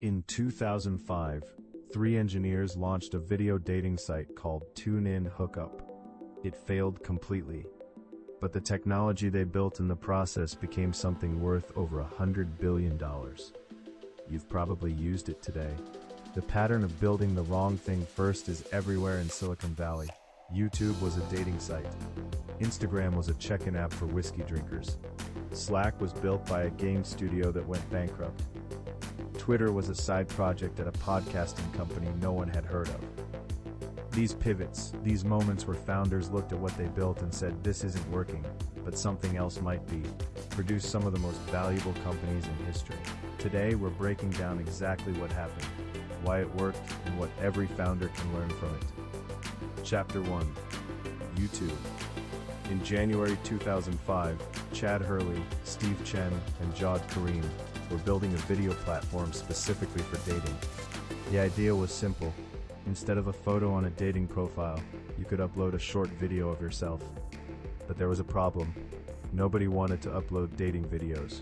In 2005, three engineers launched a video dating site called TuneIn Hookup. It failed completely, but the technology they built in the process became something worth over $100 billion. You've probably used it today. The pattern of building the wrong thing first is everywhere in Silicon Valley. YouTube was a dating site. Instagram was a check-in app for whiskey drinkers. Slack was built by a game studio that went bankrupt. Twitter was a side project at a podcasting company no one had heard of. These pivots, these moments where founders looked at what they built and said, this isn't working, but something else might be, produced some of the most valuable companies in history. Today we're breaking down exactly what happened, why it worked, and what every founder can learn from it. Chapter 1. YouTube. In January 2005, Chad Hurley, Steve Chen, and Jawed Karim were building a video platform specifically for dating. The idea was simple. Instead of a photo on a dating profile, you could upload a short video of yourself. But there was a problem. Nobody wanted to upload dating videos.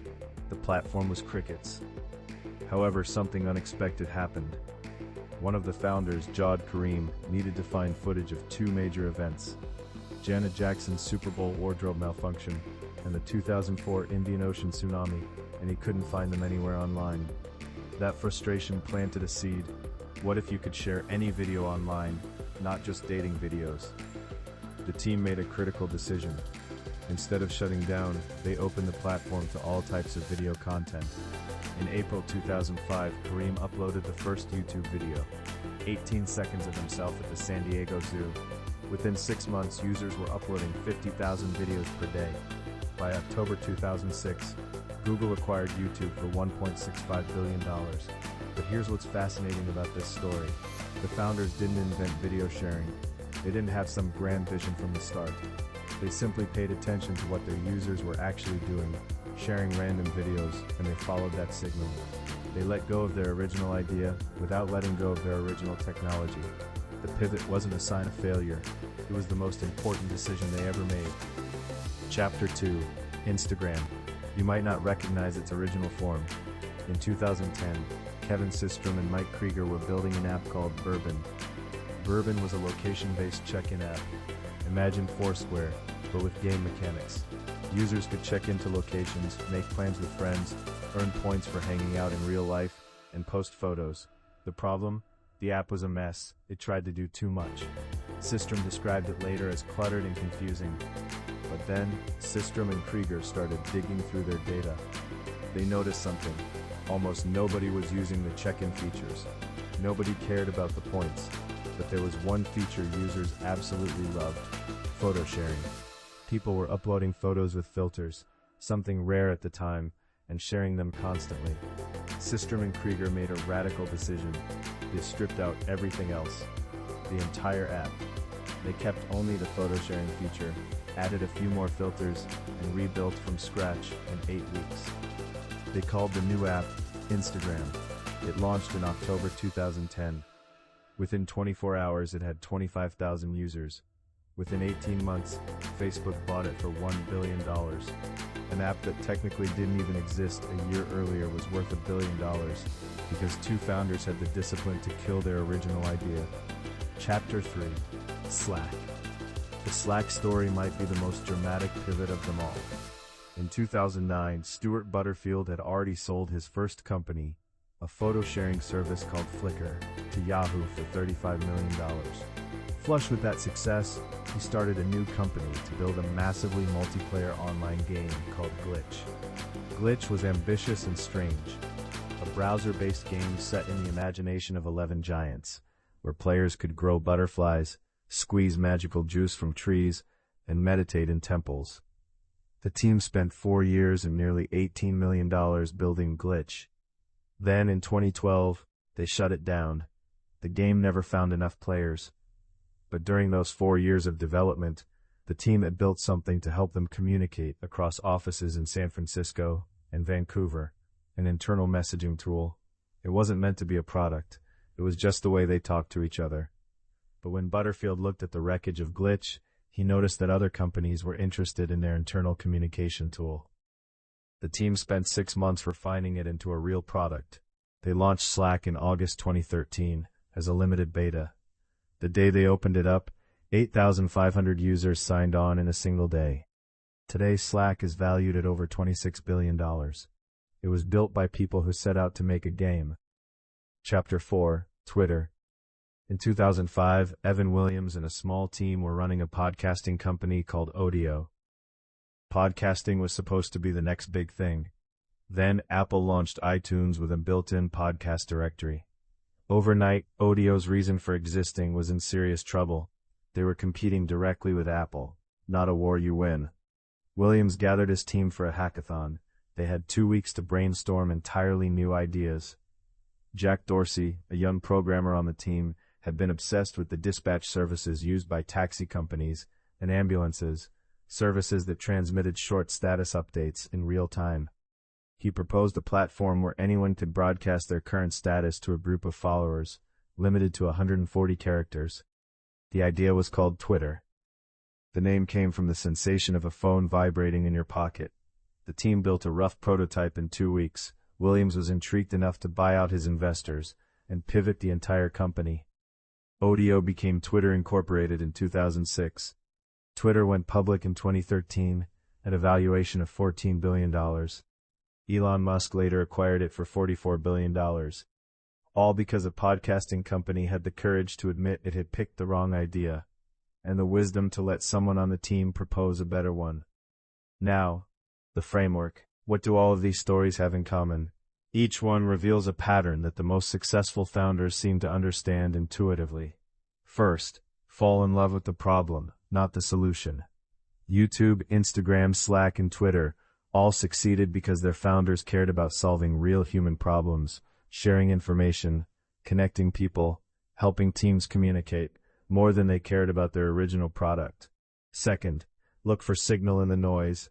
The platform was crickets. However, something unexpected happened. One of the founders, Jawed Karim, needed to find footage of two major events: Janet Jackson's Super Bowl wardrobe malfunction and the 2004 Indian Ocean tsunami, and he couldn't find them anywhere online. That frustration planted a seed. What if you could share any video online, not just dating videos? The team made a critical decision. Instead of shutting down, they opened the platform to all types of video content. In April 2005, Karim uploaded the first YouTube video, 18 seconds of himself at the San Diego Zoo. Within 6 months, users were uploading 50,000 videos per day. By October 2006, Google acquired YouTube for $1.65 billion. But here's what's fascinating about this story. The founders didn't invent video sharing. They didn't have some grand vision from the start. They simply paid attention to what their users were actually doing, sharing random videos, and they followed that signal. They let go of their original idea without letting go of their original technology. The pivot wasn't a sign of failure. It was the most important decision they ever made. Chapter 2. Instagram. You might not recognize its original form. In 2010, Kevin Systrom and Mike Krieger were building an app called Bourbon. Bourbon was a location-based check-in app. Imagine Foursquare, but with game mechanics. Users could check into locations, make plans with friends, earn points for hanging out in real life, and post photos. The problem? The app was a mess. It tried to do too much. Systrom described it later as cluttered and confusing. But then, Systrom and Krieger started digging through their data. They noticed something. Almost nobody was using the check-in features. Nobody cared about the points. But there was one feature users absolutely loved: photo sharing. People were uploading photos with filters, something rare at the time, and sharing them constantly. Systrom and Krieger made a radical decision. They stripped out everything else. The entire app. They kept only the photo sharing feature, added a few more filters, and rebuilt from scratch in 8 weeks. They called the new app Instagram. It launched in October 2010. Within 24 hours, it had 25,000 users. Within 18 months, Facebook bought it for $1 billion. An app that technically didn't even exist a year earlier was worth $1 billion because two founders had the discipline to kill their original idea. Chapter 3. Slack. The Slack story might be the most dramatic pivot of them all. In 2009, Stuart Butterfield had already sold his first company, a photo-sharing service called Flickr, to Yahoo for $35 million. Flush with that success, he started a new company to build a massively multiplayer online game called Glitch. Glitch was ambitious and strange. A browser-based game set in the imagination of 11 giants, where players could grow butterflies, squeeze magical juice from trees, and meditate in temples. The team spent 4 years and nearly $18 million building Glitch. Then, in 2012, they shut it down. The game never found enough players. But during those 4 years of development, the team had built something to help them communicate across offices in San Francisco and Vancouver, an internal messaging tool. It wasn't meant to be a product. It was just the way they talked to each other. But when Butterfield looked at the wreckage of Glitch, he noticed that other companies were interested in their internal communication tool. The team spent 6 months refining it into a real product. They launched Slack in August 2013 as a limited beta. The day they opened it up, 8,500 users signed on in a single day. Today, Slack is valued at over $26 billion. It was built by people who set out to make a game. Chapter 4, Twitter. In 2005, Evan Williams and a small team were running a podcasting company called Audio. Podcasting was supposed to be the next big thing. Then Apple launched iTunes with a built-in podcast directory. Overnight, Audio's reason for existing was in serious trouble. They were competing directly with Apple. Not a war you win. Williams gathered his team for a hackathon. They had 2 weeks to brainstorm entirely new ideas. Jack Dorsey, a young programmer on the team, had been obsessed with the dispatch services used by taxi companies and ambulances, services that transmitted short status updates in real time. He proposed a platform where anyone could broadcast their current status to a group of followers, limited to 140 characters. The idea was called Twitter. The name came from the sensation of a phone vibrating in your pocket. The team built a rough prototype in 2 weeks. Williams was intrigued enough to buy out his investors and pivot the entire company. Audio became Twitter Incorporated in 2006. Twitter went public in 2013 at a valuation of $14 billion. Elon Musk later acquired it for $44 billion. All because a podcasting company had the courage to admit it had picked the wrong idea, and the wisdom to let someone on the team propose a better one. Now, the framework. What do all of these stories have in common? Each one reveals a pattern that the most successful founders seem to understand intuitively. First, fall in love with the problem, not the solution. YouTube, Instagram, Slack, and Twitter all succeeded because their founders cared about solving real human problems, sharing information, connecting people, helping teams communicate, more than they cared about their original product. Second, look for signal in the noise.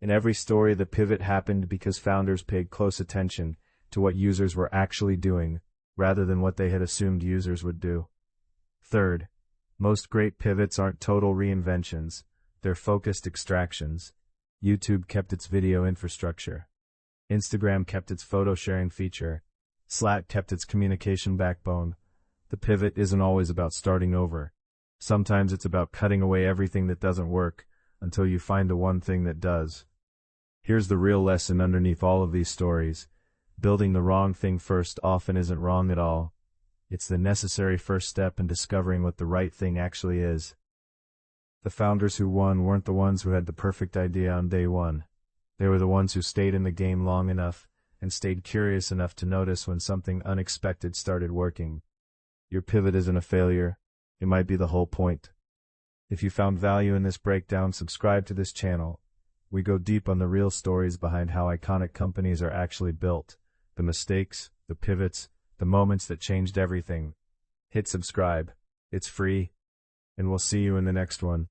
In every story, the pivot happened because founders paid close attention to what users were actually doing, rather than what they had assumed users would do. Third, most great pivots aren't total reinventions, they're focused extractions. YouTube kept its video infrastructure. Instagram kept its photo sharing feature. Slack kept its communication backbone. The pivot isn't always about starting over. Sometimes it's about cutting away everything that doesn't work until you find the one thing that does. Here's the real lesson underneath all of these stories. Building the wrong thing first often isn't wrong at all. It's the necessary first step in discovering what the right thing actually is. The founders who won weren't the ones who had the perfect idea on day one. They were the ones who stayed in the game long enough and stayed curious enough to notice when something unexpected started working. Your pivot isn't a failure. It might be the whole point. If you found value in this breakdown, subscribe to this channel. We go deep on the real stories behind how iconic companies are actually built, the mistakes, the pivots, the moments that changed everything. Hit subscribe. It's free, and we'll see you in the next one.